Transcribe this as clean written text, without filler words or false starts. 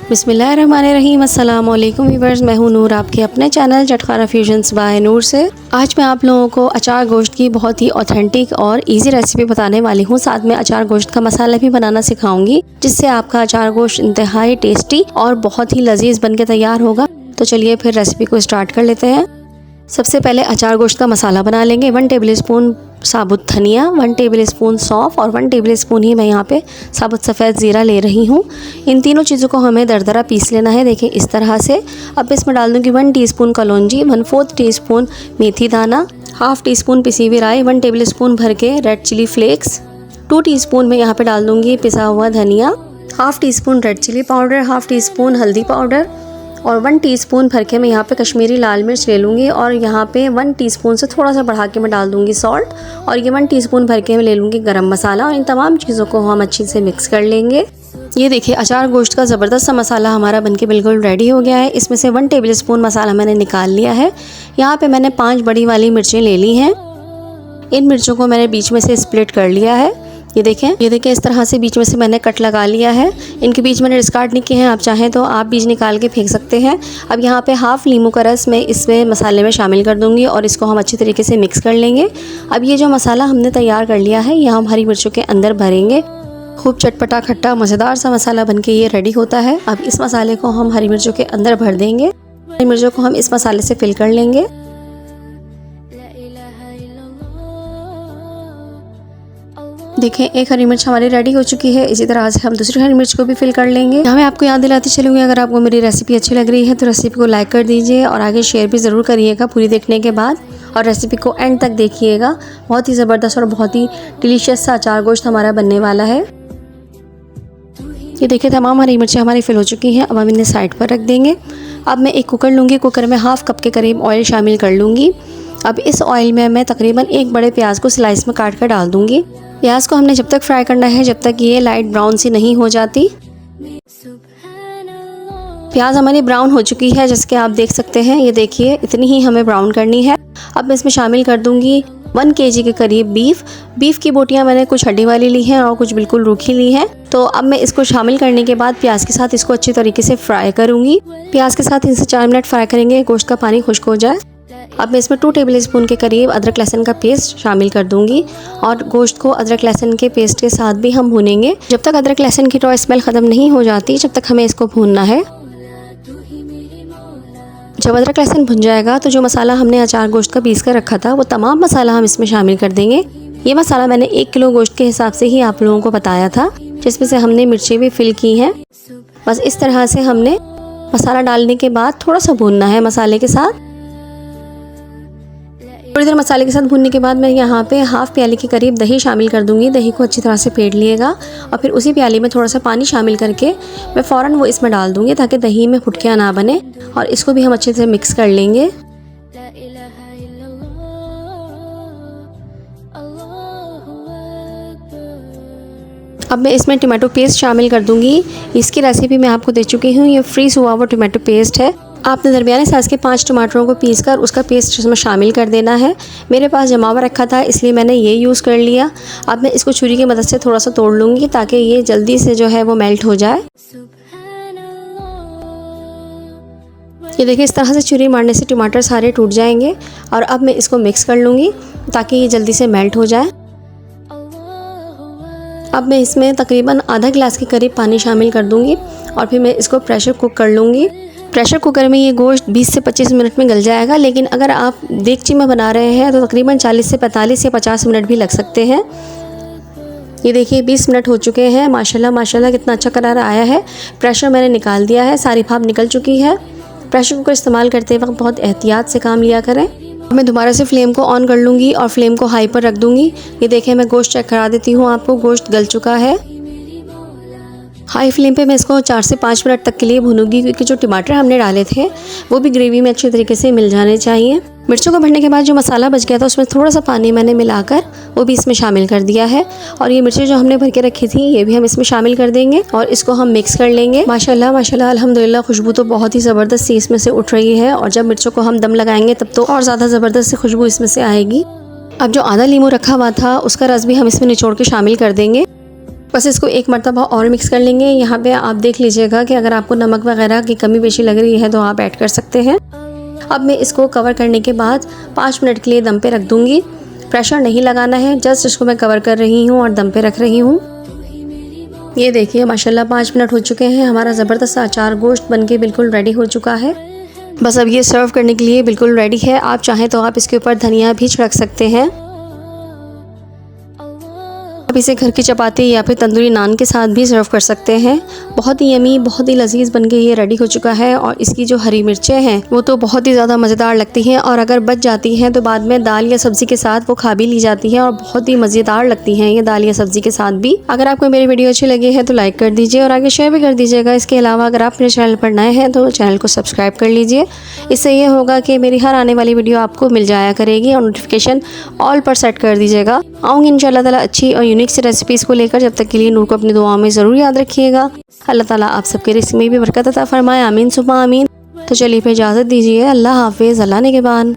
बिस्मिल्लाहिर्रहमानिर्रहीम। अस्सलाम वालेकुम व्यूअर्स, मैं हूं नूर, आपके अपने चैनल चटखारा फ्यूजन्स बाय नूर से। आज मैं आप लोगों को अचार गोश्त की बहुत ही ऑथेंटिक और इजी रेसिपी बताने वाली हूं। साथ में अचार गोश्त का मसाला भी बनाना सिखाऊंगी, जिससे आपका अचार गोश्त इंतहाई टेस्टी और बहुत ही लजीज बन के तैयार होगा। तो चलिए फिर रेसिपी को स्टार्ट कर लेते हैं। सबसे पहले अचार गोश्त का मसाला बना लेंगे। 1 टेबल स्पून साबुत धनिया, 1 टेबल स्पून सौंफ और 1 टेबल स्पून ही मैं यहाँ पे साबुत सफ़ेद ज़ीरा ले रही हूँ। इन तीनों चीज़ों को हमें दरदरा पीस लेना है। देखिए इस तरह से। अब इसमें डाल दूँगी 1 टीस्पून कलौंजी, 1/4 टीस्पून मेथी दाना, हाफ़ टी स्पून पिसी हुई राई, 1 टेबल स्पून भर के रेड चिली फ्लेक्स, 2 टीस्पून में यहाँ पे डाल दूँगी पिसा हुआ धनिया, half teaspoon red chilli powder, half teaspoon हल्दी पाउडर और 1 टीस्पून भर के मैं यहाँ पे कश्मीरी लाल मिर्च ले लूँगी। और यहाँ पे 1 टीस्पून से थोड़ा सा बढ़ा के मैं डाल दूँगी सॉल्ट। और ये 1 टीस्पून भर के मैं ले लूँगी गरम मसाला। और इन तमाम चीज़ों को हम अच्छे से मिक्स कर लेंगे। ये देखिए अचार गोश्त का ज़बरदस्त सा मसाला हमारा बनके बिल्कुल रेडी हो गया है। इसमें से 1 टेबल स्पून मसाला मैंने निकाल लिया है। यहाँ पर मैंने 5 बड़ी वाली मिर्चें ले ली हैं। इन मिर्चों को मैंने बीच में से स्प्लिट कर लिया है। ये देखें इस तरह से बीच में से मैंने कट लगा लिया है। इनके बीच मैंने डिस्कार्ड नहीं किए हैं, आप चाहें तो आप बीज निकाल के फेंक सकते हैं। अब यहाँ पे हाफ़ नींबू का रस मैं इसमें मसाले में शामिल कर दूँगी और इसको हम अच्छी तरीके से मिक्स कर लेंगे। अब ये जो मसाला हमने तैयार कर लिया है, ये हम हरी मिर्चों के अंदर भरेंगे। खूब चटपटा खट्टा मज़ेदार सा मसाला बनके ये रेडी होता है। अब इस मसाले को हम हरी मिर्चों के अंदर भर देंगे। हरी मिर्चों को हम इस मसाले से फिल कर लेंगे। देखें एक हरी मिर्च हमारी रेडी हो चुकी है। इसी तरह से हम दूसरी हरी मिर्च को भी फिल कर लेंगे। यहाँ मैं आपको याद दिलाती चलूँगी, अगर आपको मेरी रेसिपी अच्छी लग रही है तो रेसिपी को लाइक कर दीजिए और आगे शेयर भी ज़रूर करिएगा पूरी देखने के बाद। और रेसिपी को एंड तक देखिएगा। बहुत ही ज़बरदस्त और बहुत ही डिलीशियस सा अचार गोश्त हमारा बनने वाला है। ये देखिए तमाम हरी मिर्चें हमारी फिल हो चुकी हैं। अब हम इन्हें साइड पर रख देंगे। अब मैं एक कुकर लूँगी। कुकर में हाफ़ कप के करीब ऑयल शामिल कर लूँगी। अब इस ऑयल में मैं तकरीबन 1 बड़े प्याज को स्लाइस में काट कर डाल दूँगी। प्याज को हमने जब तक फ्राई करना है जब तक ये लाइट ब्राउन सी नहीं हो जाती। प्याज हमारी ब्राउन हो चुकी है, जैसे कि आप देख सकते हैं। ये देखिए इतनी ही हमें ब्राउन करनी है। अब मैं इसमें शामिल कर दूंगी 1 kg के करीब बीफ की बोटियां मैंने कुछ हड्डी वाली ली हैं और कुछ बिल्कुल रूखी ली हैं। तो अब मैं इसको शामिल करने के बाद प्याज के साथ इसको अच्छी तरीके से फ्राई करूंगी। प्याज के साथ 3 से 4 मिनट फ्राई करेंगे, गोश्त का पानी खुश्क हो जाए। अब मैं इसमें 2 टेबल स्पून के करीब अदरक लहसुन का पेस्ट शामिल कर दूंगी और गोश्त को अदरक लहसुन के पेस्ट के साथ भी हम भूनेंगे। जब तक अदरक लहसुन की रॉ स्मेल ख़त्म नहीं हो जाती, जब तक हमें इसको भूनना है। जब अदरक लहसुन भुन जाएगा तो जो मसाला हमने अचार गोश्त का पीस कर रखा था वो तमाम मसाला हम इसमें शामिल कर देंगे। ये मसाला मैंने 1 किलो गोश्त के हिसाब से ही आप लोगों को बताया था, जिसमें से हमने मिर्चें भी फिल की हैं। बस इस तरह से हमने मसाला डालने के बाद थोड़ा सा भूनना है मसाले के साथ। थोड़ी देर मसाले के साथ भूनने के बाद मैं यहाँ पे हाफ़ प्याली के करीब दही शामिल कर दूँगी। दही को अच्छी तरह से फेंट लिएगा और फिर उसी प्याली में थोड़ा सा पानी शामिल करके मैं फ़ौरन वो इसमें डाल दूँगी, ताकि दही में फुटकियाँ ना बने। और इसको भी हम अच्छे से मिक्स कर लेंगे। अब मैं इसमें टमाटो पेस्ट शामिल कर दूँगी। इसकी रेसिपी मैं आपको दे चुकी हूँ। ये फ्रीज़ हुआ हुआ टमाटो पेस्ट है। आपने दरमियाने साइज़ के 5 टमाटरों को पीसकर उसका पेस्ट इसमें शामिल कर देना है। मेरे पास जमा हुआ रखा था इसलिए मैंने ये यूज़ कर लिया। अब मैं इसको छुरी की मदद से थोड़ा सा तोड़ लूँगी, ताकि ये जल्दी से जो है वो मेल्ट हो जाए। ये देखिए इस तरह से छुरी मारने से टमाटर सारे टूट जाएंगे। और अब मैं इसको मिक्स कर लूँगी ताकि ये जल्दी से मेल्ट हो जाए। अब मैं इसमें तकरीबन आधा गिलास के करीब पानी शामिल कर दूँगी और फिर मैं इसको प्रेशर कुक कर लूँगी। प्रेशर कुकर में ये गोश्त 20 से 25 मिनट में गल जाएगा, लेकिन अगर आप देगची में बना रहे हैं तो तकरीबन 40 से 45 या 50 मिनट भी लग सकते हैं। ये देखिए 20 मिनट हो चुके हैं। माशाल्लाह माशाल्लाह कितना अच्छा करार आया है। प्रेशर मैंने निकाल दिया है, सारी भाप निकल चुकी है। प्रेशर कुकर इस्तेमाल करते वक्त बहुत एहतियात से काम लिया करें। मैं दोबारा से फ्लेम को ऑन कर लूँगी और फ्लेम को हाई पर रख दूँगी। ये देखें मैं गोश्त चेक करा देती हूँ आपको, गोश्त गल चुका है। हाई फ्लेम पे मैं इसको 4 से 5 मिनट तक के लिए भूनूंगी, क्योंकि जो टमाटर हमने डाले थे वो भी ग्रेवी में अच्छे तरीके से मिल जाने चाहिए। मिर्चों को भरने के बाद जो मसाला बच गया था उसमें थोड़ा सा पानी मैंने मिलाकर वो भी इसमें शामिल कर दिया है। और ये मिर्चें जो हमने भर के रखी थी ये भी हम इसमें शामिल कर देंगे और इसको हम मिक्स कर लेंगे। माशाल्लाह माशाल्लाह अल्हम्दुलिल्लाह खुशबू तो बहुत ही ज़बरदस्त सी इसमें से उठ रही है। और जब मिर्चों को हम दम लगाएंगे तब तो और ज़्यादा ज़बरदस्त सी खुशबू इसमें से आएगी। अब जो आधा नींबू रखा हुआ था उसका रस भी हम इसमें निचोड़ के शामिल कर देंगे। बस इसको एक मरतबा और मिक्स कर लेंगे। यहाँ पे आप देख लीजिएगा कि अगर आपको नमक वगैरह की कमी बेशी लग रही है तो आप ऐड कर सकते हैं। अब मैं इसको कवर करने के बाद 5 मिनट के लिए दम पे रख दूँगी। प्रेशर नहीं लगाना है, जस्ट इसको मैं कवर कर रही हूँ और दम पे रख रही हूँ। ये देखिए माशाल्लाह 5 मिनट हो चुके हैं। हमारा ज़बरदस्त अचार गोश्त बनके बिल्कुल रेडी हो चुका है। बस अब ये सर्व करने के लिए बिल्कुल रेडी है। आप चाहें तो आप इसके ऊपर धनिया भी छिड़क सकते हैं। अब इसे घर की चपाती या फिर तंदूरी नान के साथ भी सर्व कर सकते हैं। बहुत ही यमी, बहुत ही लजीज बनके ये रेडी हो चुका है। और इसकी जो हरी मिर्चें हैं वो तो बहुत ही ज़्यादा मज़ेदार लगती हैं और अगर बच जाती हैं तो बाद में दाल या सब्ज़ी के साथ वो खा भी ली जाती हैं और बहुत ही मज़ेदार लगती हैं ये दाल या सब्ज़ी के साथ भी। अगर आपको मेरी वीडियो अच्छी लगी है तो लाइक कर दीजिए और आगे शेयर भी कर दीजिएगा। इसके अलावा अगर आप मेरे चैनल पर नए हैं तो चैनल को सब्सक्राइब कर लीजिए। इससे ये होगा कि मेरी हर आने वाली वीडियो आपको मिल जाया करेगी और नोटिफिकेशन ऑल पर सेट कर दीजिएगा। आऊँगी इंशाल्लाह ताला अच्छी और यूनिक सी रेसिपीज़ को लेकर। जब तक के लिए नूर को अपनी दुआओं में ज़रूर याद रखिएगा। अल्लाह ताला आप सबके रिस्क में भी बरकत अता फरमाए। आमीन सुबह आमीन। तो चलिए फिर इजाज़त दीजिए। अल्लाह हाफिज़। अल्लाह निगहबान।